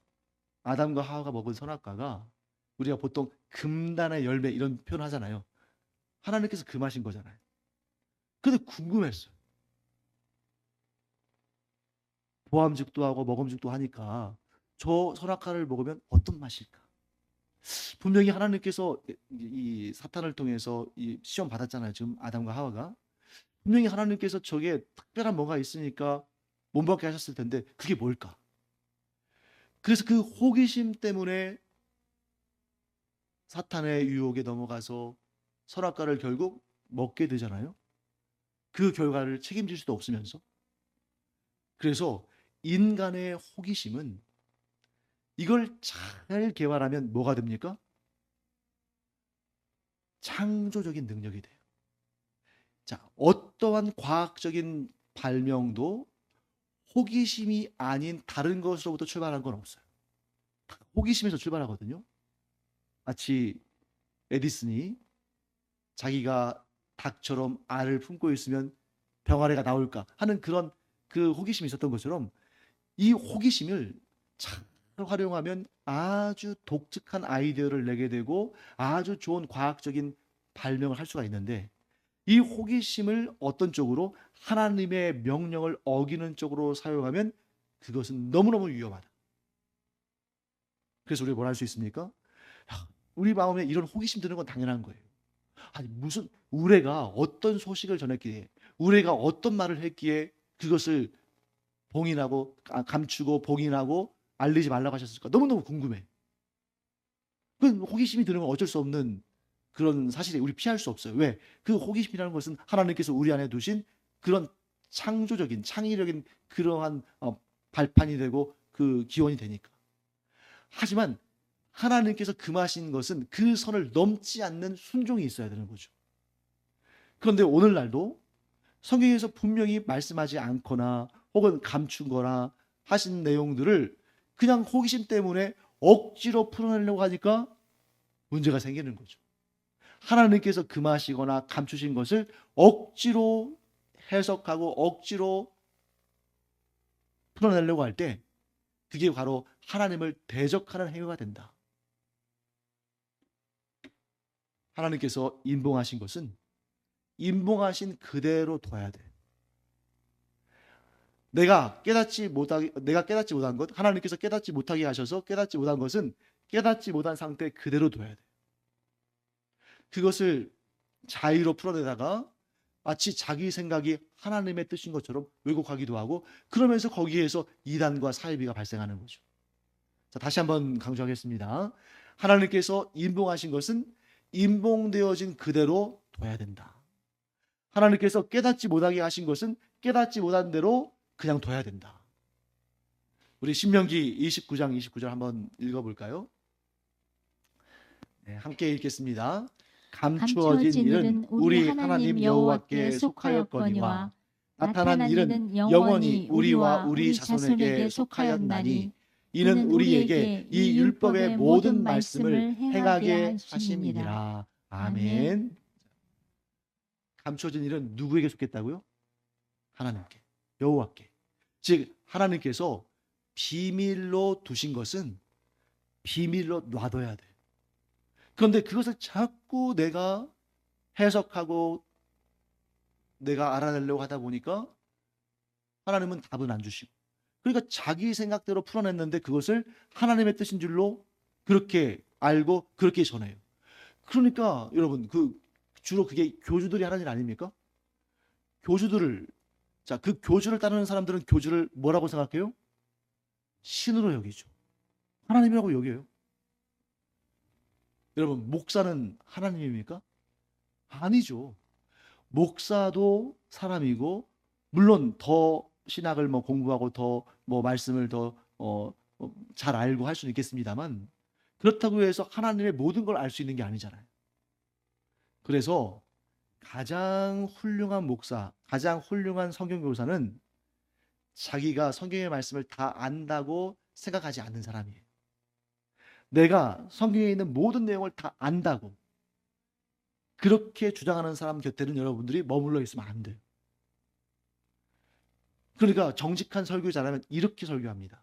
아담과 하와가 먹은 선악과가, 우리가 보통 금단의 열매 이런 표현 하잖아요. 하나님께서 금하신 거잖아요. 근데 궁금했어요. 보암직도 하고 먹음직도 하니까 저 선악과를 먹으면 어떤 맛일까? 분명히 하나님께서 이 사탄을 통해서 이 시험 받았잖아요. 지금 아담과 하와가. 분명히 하나님께서 저게 특별한 뭐가 있으니까 못 먹게 하셨을 텐데 그게 뭘까? 그래서 그 호기심 때문에 사탄의 유혹에 넘어가서 선악과를 결국 먹게 되잖아요. 그 결과를 책임질 수도 없으면서. 그래서 인간의 호기심은 이걸 잘 개발하면 뭐가 됩니까? 창조적인 능력이 돼요. 자, 어떠한 과학적인 발명도 호기심이 아닌 다른 것으로부터 출발한 건 없어요. 호기심에서 출발하거든요. 마치 에디슨이 자기가 닭처럼 알을 품고 있으면 병아리가 나올까 하는 그런 그 호기심이 있었던 것처럼 이 호기심을 잘 활용하면 아주 독특한 아이디어를 내게 되고 아주 좋은 과학적인 발명을 할 수가 있는데, 이 호기심을 어떤 쪽으로, 하나님의 명령을 어기는 쪽으로 사용하면 그것은 너무너무 위험하다. 그래서 우리가 뭘 할 수 있습니까? 우리 마음에 이런 호기심 드는 건 당연한 거예요. 아니 무슨 우레가 어떤 소식을 전했기에, 우레가 어떤 말을 했기에 그것을 봉인하고 감추고 봉인하고 알리지 말라고 하셨을까? 너무너무 궁금해. 그 호기심이 드는 건 어쩔 수 없는 그런 사실이, 우리 피할 수 없어요. 왜? 그 호기심이라는 것은 하나님께서 우리 안에 두신 그런 창조적인 창의적인 그러한 발판이 되고 그 기원이 되니까. 하지만 하나님께서 금하신 것은 그 선을 넘지 않는 순종이 있어야 되는 거죠. 그런데 오늘날도 성경에서 분명히 말씀하지 않거나 혹은 감춘 거나 하신 내용들을 그냥 호기심 때문에 억지로 풀어내려고 하니까 문제가 생기는 거죠. 하나님께서 금하시거나 감추신 것을 억지로 해석하고 억지로 풀어내려고 할 때 그게 바로 하나님을 대적하는 행위가 된다. 하나님께서 인봉하신 것은 인봉하신 그대로 둬야 돼. 내가 깨닫지 못한 것, 하나님께서 깨닫지 못하게 하셔서 깨닫지 못한 것은 깨닫지 못한 상태 그대로 둬야 돼. 그것을 자의로 풀어내다가 마치 자기 생각이 하나님의 뜻인 것처럼 왜곡하기도 하고, 그러면서 거기에서 이단과 사이비가 발생하는 거죠. 자, 다시 한번 강조하겠습니다. 하나님께서 인봉하신 것은 인봉되어진 그대로 둬야 된다. 하나님께서 깨닫지 못하게 하신 것은 깨닫지 못한 대로 그냥 둬야 된다. 우리 신명기 29장 29절 한번 읽어볼까요? 네, 함께 읽겠습니다. 감추어진 일은 우리 하나님 여호와께 속하였거니와 나타난 일은 영원히 우리와 우리 자손에게 속하였나니 이는 우리에게 이 율법의 모든 말씀을 행하게 하심이니라. 아멘. 감추어진 일은 누구에게 속했다고요? 하나님께, 여호와께. 즉 하나님께서 비밀로 두신 것은 비밀로 놔둬야 돼. 그런데 그것을 자꾸 내가 해석하고 내가 알아내려고 하다 보니까 하나님은 답은 안 주시고, 그러니까 자기 생각대로 풀어냈는데 그것을 하나님의 뜻인 줄로 그렇게 알고 그렇게 전해요. 그러니까 여러분, 주로 그게 교주들이 하는 일 아닙니까? 교주들을, 그 교주를 따르는 사람들은 교주를 뭐라고 생각해요? 신으로 여기죠. 하나님이라고 여겨요. 여러분, 목사는 하나님입니까? 아니죠. 목사도 사람이고, 물론 더 신학을 공부하고 더 말씀을 더 잘 알고 할 수는 있겠습니다만, 그렇다고 해서 하나님의 모든 걸 알 수 있는 게 아니잖아요. 그래서 가장 훌륭한 목사, 가장 훌륭한 성경 교사는 자기가 성경의 말씀을 다 안다고 생각하지 않는 사람이에요. 내가 성경에 있는 모든 내용을 다 안다고 그렇게 주장하는 사람 곁에는 여러분들이 머물러 있으면 안 돼요. 그러니까 정직한 설교자라면 이렇게 설교합니다.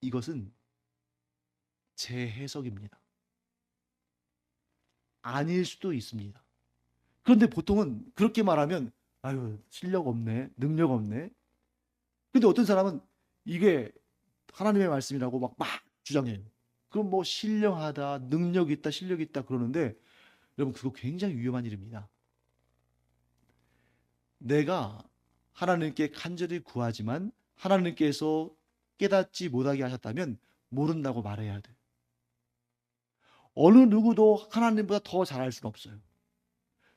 이것은 제 해석입니다. 아닐 수도 있습니다. 그런데 보통은 그렇게 말하면 아유, 실력 없네, 능력 없네. 근데 어떤 사람은 이게 하나님의 말씀이라고 막 주장해요. 그럼 신령하다, 능력 있다, 실력 있다 그러는데 여러분, 그거 굉장히 위험한 일입니다. 내가 하나님께 간절히 구하지만 하나님께서 깨닫지 못하게 하셨다면 모른다고 말해야 돼요. 어느 누구도 하나님보다 더 잘할 수는 없어요.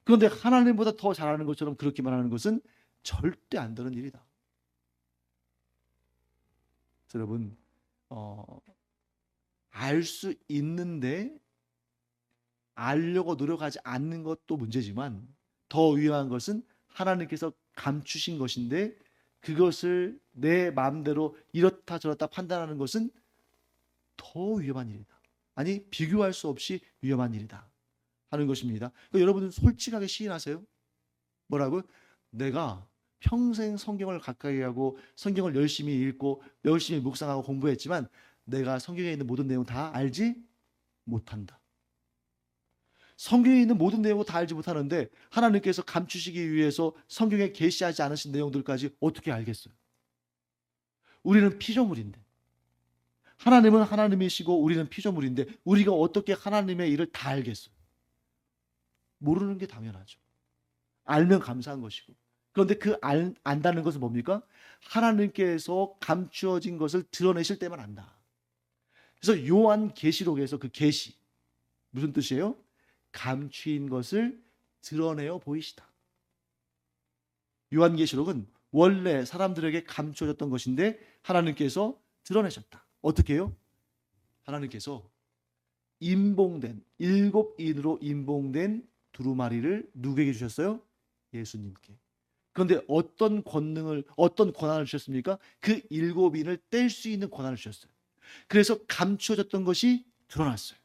그런데 하나님보다 더 잘하는 것처럼 그렇게 말하는 것은 절대 안 되는 일이다. 여러분, 알 수 있는데 알려고 노력하지 않는 것도 문제지만 더 위험한 것은 하나님께서 감추신 것인데 그것을 내 마음대로 이렇다 저렇다 판단하는 것은 더 위험한 일이다. 아니, 비교할 수 없이 위험한 일이다 하는 것입니다. 그러니까 여러분은 솔직하게 시인하세요. 뭐라고? 내가 평생 성경을 가까이 하고 성경을 열심히 읽고 열심히 묵상하고 공부했지만 내가 성경에 있는 모든 내용 다 알지 못한다. 성경에 있는 모든 내용을 다 알지 못하는데 하나님께서 감추시기 위해서 성경에 계시하지 않으신 내용들까지 어떻게 알겠어요? 우리는 피조물인데, 하나님은 하나님이시고 우리는 피조물인데 우리가 어떻게 하나님의 일을 다 알겠어요? 모르는 게 당연하죠. 알면 감사한 것이고. 그런데 안다는 것은 뭡니까? 하나님께서 감추어진 것을 드러내실 때만 안다. 그래서 요한계시록에서 그 계시, 무슨 뜻이에요? 감추인 것을 드러내어 보이시다. 요한계시록은 원래 사람들에게 감추어졌던 것인데 하나님께서 드러내셨다. 어떻게 해요? 하나님께서 임봉된 7인으로 임봉된 두루마리를 누구에게 주셨어요? 예수님께. 그런데 어떤 권한을 주셨습니까? 그 7인을 뗄 수 있는 권한을 주셨어요. 그래서 감추어졌던 것이 드러났어요.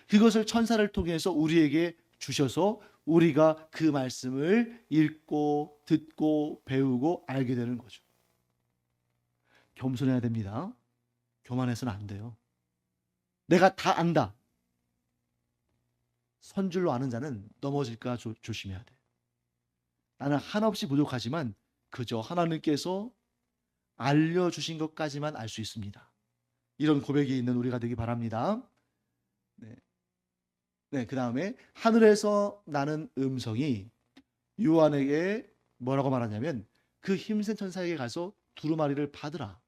그것을 천사를 통해서 우리에게 주셔서 우리가 그 말씀을 읽고 듣고 배우고 알게 되는 거죠. 겸손해야 됩니다. 교만해서는 안 돼요. 내가 다 안다. 선줄로 아는 자는 넘어질까 조심해야 돼. 나는 한없이 부족하지만 그저 하나님께서 알려주신 것까지만 알 수 있습니다. 이런 고백이 있는 우리가 되기 바랍니다. 네, 그 다음에 하늘에서 나는 음성이 요한에게 뭐라고 말하냐면 그 힘센 천사에게 가서 두루마리를 받으라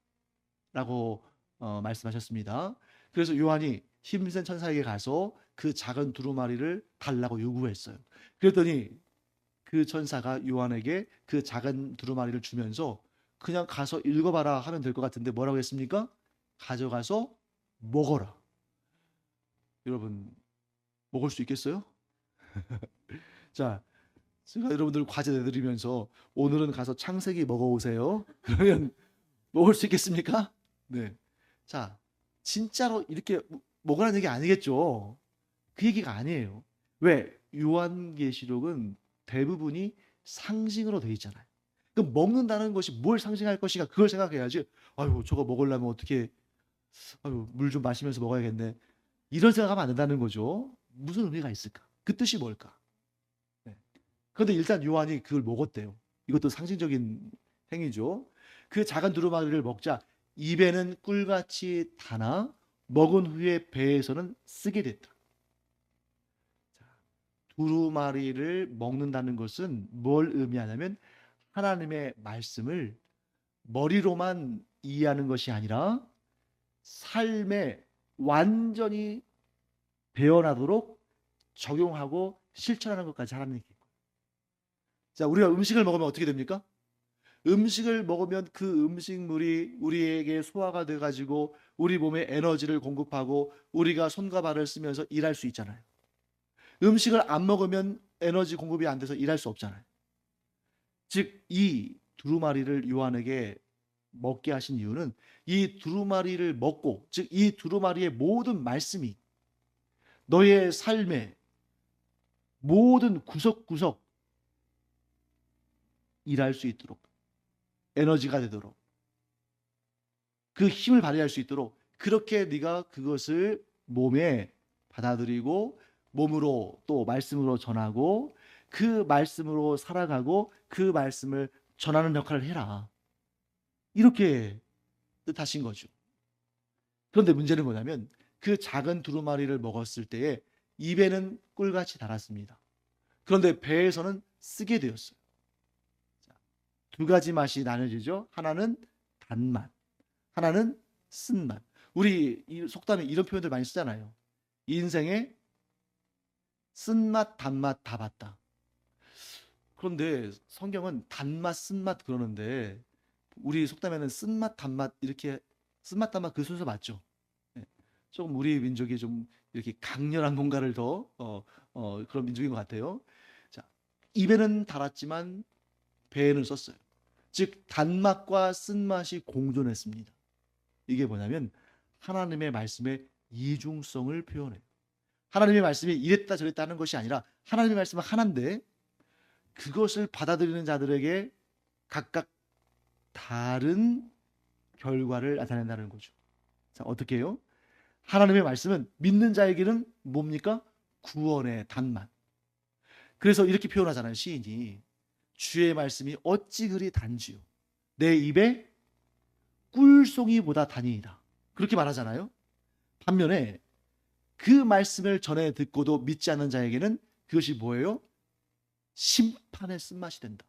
라고 말씀하셨습니다. 그래서 요한이 힘센 천사에게 가서 그 작은 두루마리를 달라고 요구했어요. 그랬더니 그 천사가 요한에게 그 작은 두루마리를 주면서 그냥 가서 읽어봐라 하면 될 것 같은데 뭐라고 했습니까? 가져가서 먹어라. 여러분, 먹을 수 있겠어요? 자, 제가 여러분들 과제 내드리면서 오늘은 가서 창세기 먹어오세요. 그러면 먹을 수 있겠습니까? 네. 자, 진짜로 이렇게 먹으라는 얘기 아니겠죠. 그 얘기가 아니에요. 왜? 요한계시록은 대부분이 상징으로 되어 있잖아요. 그럼 먹는다는 것이 뭘 상징할 것인가 그걸 생각해야지. 아유, 저거 먹으려면 어떻게, 아유, 물 좀 마시면서 먹어야겠네. 이런 생각하면 안 된다는 거죠. 무슨 의미가 있을까? 그 뜻이 뭘까? 네. 그런데 일단 요한이 그걸 먹었대요. 이것도 상징적인 행위죠. 그 작은 두루마리를 먹자 입에는 꿀같이 다나 먹은 후에 배에서는 쓰게 됐다. 자, 두루마리를 먹는다는 것은 뭘 의미하냐면 하나님의 말씀을 머리로만 이해하는 것이 아니라 삶에 완전히 배어나도록 적용하고 실천하는 것까지 하라는 얘기예요. 자, 우리가 음식을 먹으면 어떻게 됩니까? 음식을 먹으면 그 음식물이 우리에게 소화가 돼 가지고 우리 몸에 에너지를 공급하고 우리가 손과 발을 쓰면서 일할 수 있잖아요. 음식을 안 먹으면 에너지 공급이 안 돼서 일할 수 없잖아요. 즉 이 두루마리를 요한에게 먹게 하신 이유는 이 두루마리를 먹고, 즉 이 두루마리의 모든 말씀이 너의 삶의 모든 구석구석 일할 수 있도록, 에너지가 되도록, 그 힘을 발휘할 수 있도록 그렇게 네가 그것을 몸에 받아들이고 몸으로 또 말씀으로 전하고 그 말씀으로 살아가고 그 말씀을 전하는 역할을 해라. 이렇게 뜻하신 거죠. 그런데 문제는 뭐냐면 그 작은 두루마리를 먹었을 때에 입에는 꿀같이 달았습니다. 그런데 배에서는 쓰게 되었어요. 두 가지 맛이 나눠지죠. 하나는 단맛, 하나는 쓴맛. 우리 속담에 이런 표현들 많이 쓰잖아요. 인생에 쓴맛, 단맛 다 봤다. 그런데 성경은 단맛, 쓴맛 그러는데 우리 속담에는 쓴맛, 단맛 이렇게 쓴맛, 단맛 그 순서 맞죠? 네. 조금 우리 민족이 좀 이렇게 강렬한 뭔가를 더 그런 민족인 것 같아요. 자, 입에는 달았지만 배에는 썼어요. 즉 단맛과 쓴맛이 공존했습니다. 이게 뭐냐면 하나님의 말씀의 이중성을 표현해요. 하나님의 말씀이 이랬다 저랬다 하는 것이 아니라 하나님의 말씀은 하나인데 그것을 받아들이는 자들에게 각각 다른 결과를 나타낸다는 거죠. 자, 어떻게 해요? 하나님의 말씀은 믿는 자에게는 뭡니까? 구원의 단맛. 그래서 이렇게 표현하잖아요. 시인이 주의 말씀이 어찌 그리 단지요 내 입에 꿀송이보다 단이이다. 그렇게 말하잖아요. 반면에 그 말씀을 전해 듣고도 믿지 않는 자에게는 그것이 뭐예요? 심판의 쓴맛이 된다.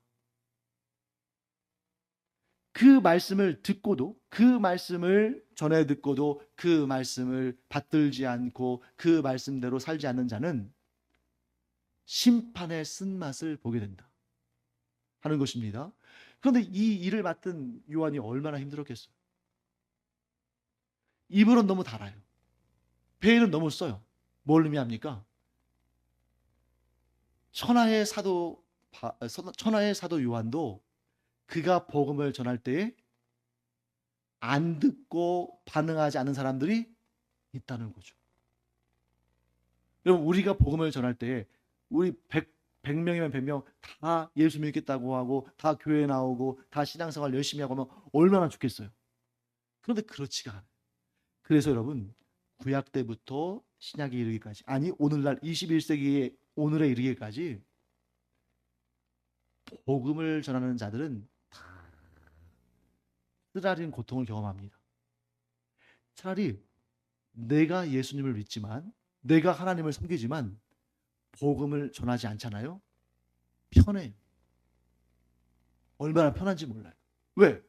그 말씀을 듣고도 그 말씀을 전해 듣고도 그 말씀을 받들지 않고 그 말씀대로 살지 않는 자는 심판의 쓴맛을 보게 된다 하는 것입니다. 그런데 이 일을 맡은 요한이 얼마나 힘들었겠어요. 입으로는 너무 달아요. 배에는 너무 써요. 뭘 의미합니까? 천하의 사도 요한도 그가 복음을 전할 때에 안 듣고 반응하지 않는 사람들이 있다는 거죠. 여러분 우리가 복음을 전할 때에 우리 100명이면 100명 다 예수 믿겠다고 하고 다 교회 나오고 다 신앙생활 열심히 하고 하면 얼마나 좋겠어요. 그런데 그렇지가 않아요. 그래서 여러분 구약 때부터 신약에 이르기까지, 아니 오늘날 21세기의 오늘에 이르기까지 복음을 전하는 자들은 다 쓰라린 고통을 경험합니다. 차라리 내가 예수님을 믿지만 내가 하나님을 섬기지만 복음을 전하지 않잖아요. 편해요. 얼마나 편한지 몰라요. 왜?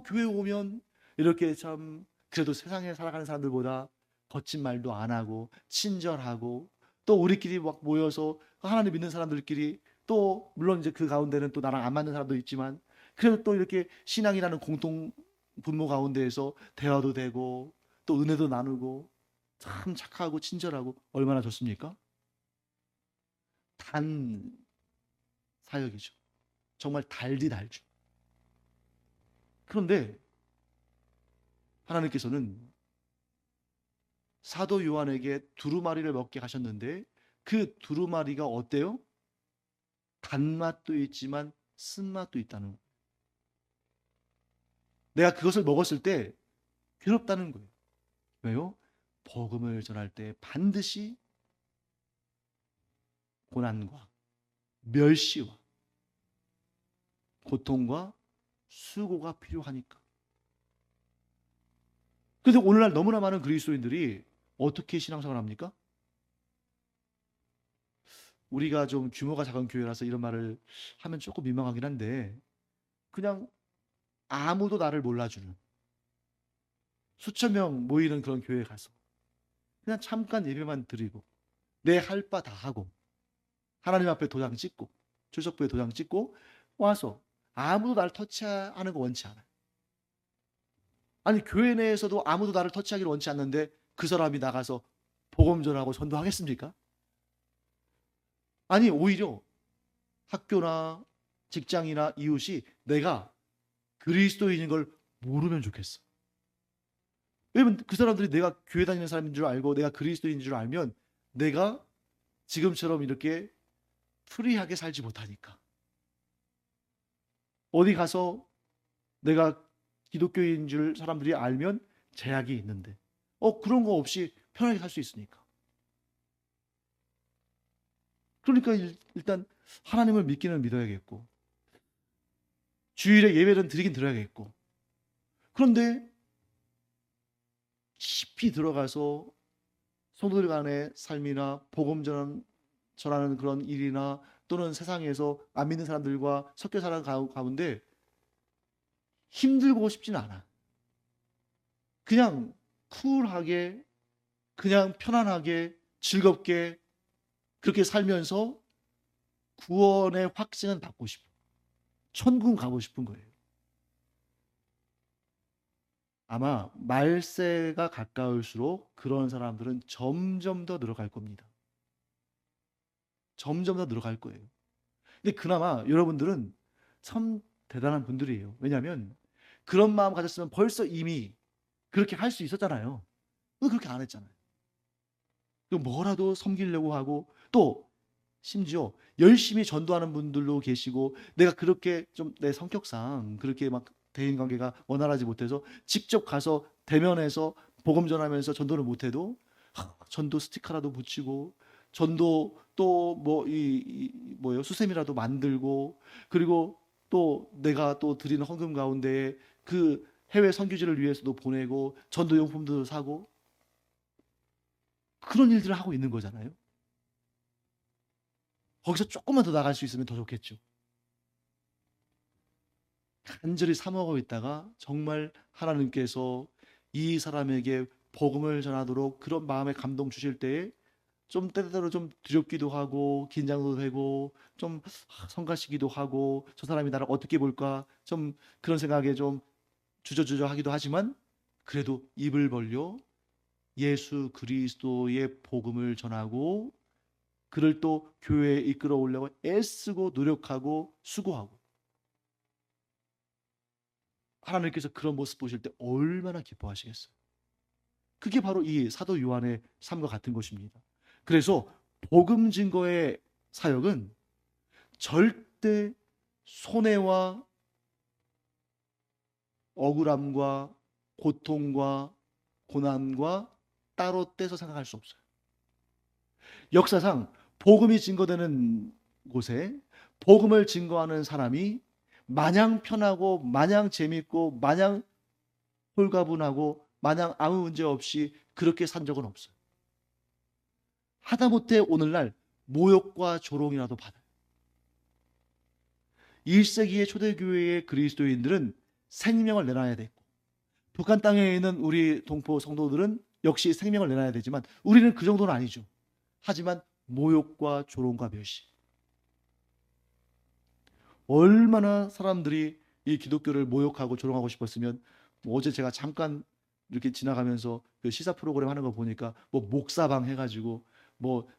교회 오면 이렇게 참 그래도 세상에 살아가는 사람들보다 거친 말도 안 하고 친절하고 또 우리끼리 막 모여서 하나님 믿는 사람들끼리 또 물론 이제 그 가운데는 또 나랑 안 맞는 사람도 있지만 그래도 또 이렇게 신앙이라는 공통 분모 가운데에서 대화도 되고 또 은혜도 나누고 참 착하고 친절하고 얼마나 좋습니까? 단 사역이죠. 정말 달디 달죠. 그런데 하나님께서는 사도 요한에게 두루마리를 먹게 하셨는데 그 두루마리가 어때요? 단맛도 있지만 쓴맛도 있다는 거예요. 내가 그것을 먹었을 때 괴롭다는 거예요. 왜요? 복음을 전할 때 반드시 고난과 멸시와 고통과 수고가 필요하니까. 그런데 오늘날 너무나 많은 그리스도인들이 어떻게 신앙생활을 합니까? 우리가 좀 규모가 작은 교회라서 이런 말을 하면 조금 민망하긴 한데, 그냥 아무도 나를 몰라주는, 수천 명 모이는 그런 교회에 가서 그냥 잠깐 예배만 드리고 내 할 바 다 하고 하나님 앞에 도장 찍고 출석부에 도장 찍고 와서 아무도 나를 터치하는 거 원치 않아요. 아니, 교회 내에서도 아무도 나를 터치하기를 원치 않는데 그 사람이 나가서 복음 전하고 전도하겠습니까? 아니, 오히려 학교나 직장이나 이웃이 내가 그리스도인인 걸 모르면 좋겠어. 왜냐면 그 사람들이 내가 교회 다니는 사람인 줄 알고 내가 그리스도인인 줄 알면 내가 지금처럼 이렇게 프리하게 살지 못하니까. 어디 가서 내가 기독교인 줄 사람들이 알면 제약이 있는데 그런 거 없이 편하게 살 수 있으니까. 그러니까 일단 하나님을 믿기는 믿어야겠고 주일에 예배는 드리긴 드려야겠고, 그런데 깊이 들어가서 성도들 간의 삶이나 복음 전하는 그런 일이나 또는 세상에서 안 믿는 사람들과 섞여 사는 가운데 힘들고 싶지는 않아. 그냥 쿨하게, 그냥 편안하게, 즐겁게 그렇게 살면서 구원의 확증은 받고 싶어. 천국 가고 싶은 거예요. 아마 말세가 가까울수록 그런 사람들은 점점 더 늘어갈 겁니다. 점점 더 늘어갈 거예요. 근데 그나마 여러분들은 참 대단한 분들이에요. 왜냐하면 그런 마음 가졌으면 벌써 이미 그렇게 할 수 있었잖아요. 왜 그렇게 안 했잖아요. 뭐라도 섬기려고 하고 또 심지어 열심히 전도하는 분들도 계시고, 내가 그렇게 좀 내 성격상 그렇게 막 대인관계가 원활하지 못해서 직접 가서 대면해서 복음 전하면서 전도를 못해도 전도 스티커라도 붙이고 전도 또 뭐요 수세미라도 만들고, 그리고 또 내가 또 드리는 헌금 가운데 그 해외 선교지를 위해서도 보내고 전도 용품도 사고 그런 일들을 하고 있는 거잖아요. 거기서 조금만 더 나갈 수 있으면 더 좋겠죠. 간절히 사모하고 있다가 정말 하나님께서 이 사람에게 복음을 전하도록 그런 마음의 감동 주실 때에 좀 때때로 좀 두렵기도 하고 긴장도 되고 좀 성가시기도 하고 저 사람이 나를 어떻게 볼까 좀 그런 생각에 좀 주저주저 하기도 하지만, 그래도 입을 벌려 예수 그리스도의 복음을 전하고 그를 또 교회에 이끌어 오려고 애쓰고 노력하고 수고하고, 하나님께서 그런 모습 보실 때 얼마나 기뻐하시겠어요. 그게 바로 이 사도 요한의 삶과 같은 것입니다. 그래서 복음 증거의 사역은 절대 손해와 억울함과 고통과 고난과 따로 떼서 생각할 수 없어요. 역사상 복음이 증거되는 곳에 복음을 증거하는 사람이 마냥 편하고 마냥 재밌고 마냥 홀가분하고 마냥 아무 문제 없이 그렇게 산 적은 없어요. 하다못해 오늘날 모욕과 조롱이라도 받아요. 1세기의 초대교회의 그리스도인들은 생명을 내놔야 됐고, 북한 땅에 있는 우리 동포 성도들은 역시 생명을 내놔야 되지만 우리는 그 정도는 아니죠. 하지만 모욕과 조롱과 멸시, 얼마나 사람들이 이 기독교를 모욕하고 조롱하고 싶었으면, 어제 제가 잠깐 이렇게 지나가면서 그 시사 프로그램 하는 거 보니까 목사방 해가지고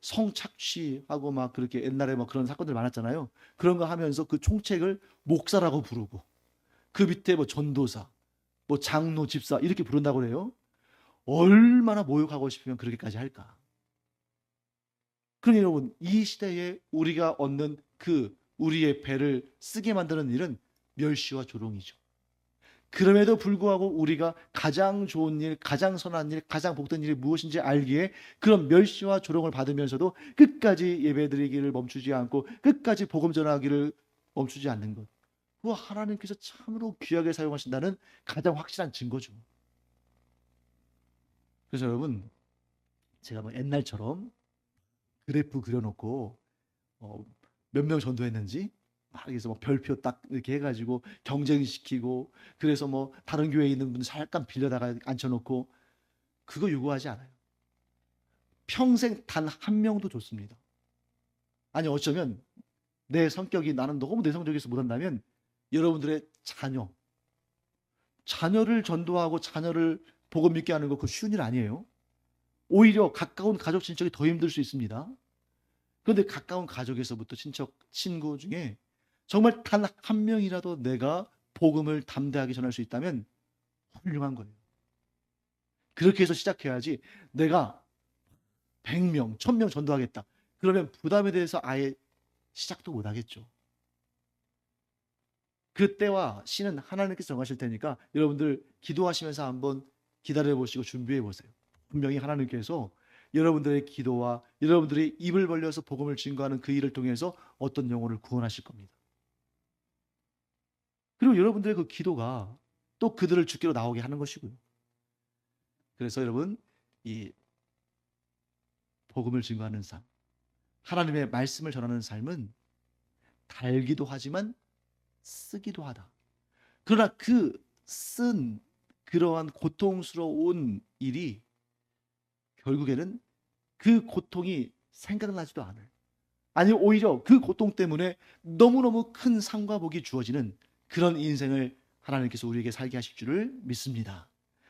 성착취하고 막 그렇게 옛날에 그런 사건들 많았잖아요. 그런 거 하면서 그 총책을 목사라고 부르고 그 밑에 전도사, 장로, 집사 이렇게 부른다고 그래요. 얼마나 모욕하고 싶으면 그렇게까지 할까? 그러니 여러분, 이 시대에 우리가 얻는 그 우리의 배를 쓰게 만드는 일은 멸시와 조롱이죠. 그럼에도 불구하고 우리가 가장 좋은 일, 가장 선한 일, 가장 복된 일이 무엇인지 알기에 그런 멸시와 조롱을 받으면서도 끝까지 예배드리기를 멈추지 않고 끝까지 복음 전하기를 멈추지 않는 것. 그거 하나님께서 참으로 귀하게 사용하신다는 가장 확실한 증거죠. 그래서 여러분, 제가 뭐 옛날처럼 그래프 그려놓고 몇 명 전도했는지 막 여기서 뭐 별표 딱 이렇게 해가지고 경쟁시키고, 그래서 뭐 다른 교회에 있는 분들 잠깐 빌려다가 앉혀놓고, 그거 요구하지 않아요. 평생 단 한 명도 좋습니다. 아니 어쩌면 내 성격이 나는 너무 내성적이어서 못한다면 여러분들의 자녀를 전도하고 자녀를 복음 믿게 하는 거 그거 쉬운 일 아니에요. 오히려 가까운 가족 친척이 더 힘들 수 있습니다. 그런데 가까운 가족에서부터 친척 친구 중에 정말 단 한 명이라도 내가 복음을 담대하게 전할 수 있다면 훌륭한 거예요. 그렇게 해서 시작해야지 내가 100명, 1000명 전도하겠다. 그러면 부담에 대해서 아예 시작도 못 하겠죠. 그때와 시는 하나님께서 정하실 테니까 여러분들 기도하시면서 한번 기다려 보시고 준비해 보세요. 분명히 하나님께서 여러분들의 기도와 여러분들이 입을 벌려서 복음을 증거하는 그 일을 통해서 어떤 영혼을 구원하실 겁니다. 그리고 여러분들의 그 기도가 또 그들을 주께로 나오게 하는 것이고요. 그래서 여러분, 이 복음을 증거하는 삶, 하나님의 말씀을 전하는 삶은 달기도 하지만 쓰기도 하다. 그러나 그 쓴 그러한 고통스러운 일이 결국에는 그 고통이 생각나지도 않을, 아니 오히려 그 고통 때문에 너무너무 큰 상과 복이 주어지는 그런 인생을 하나님께서 우리에게 살게 하실 줄을 믿습니다.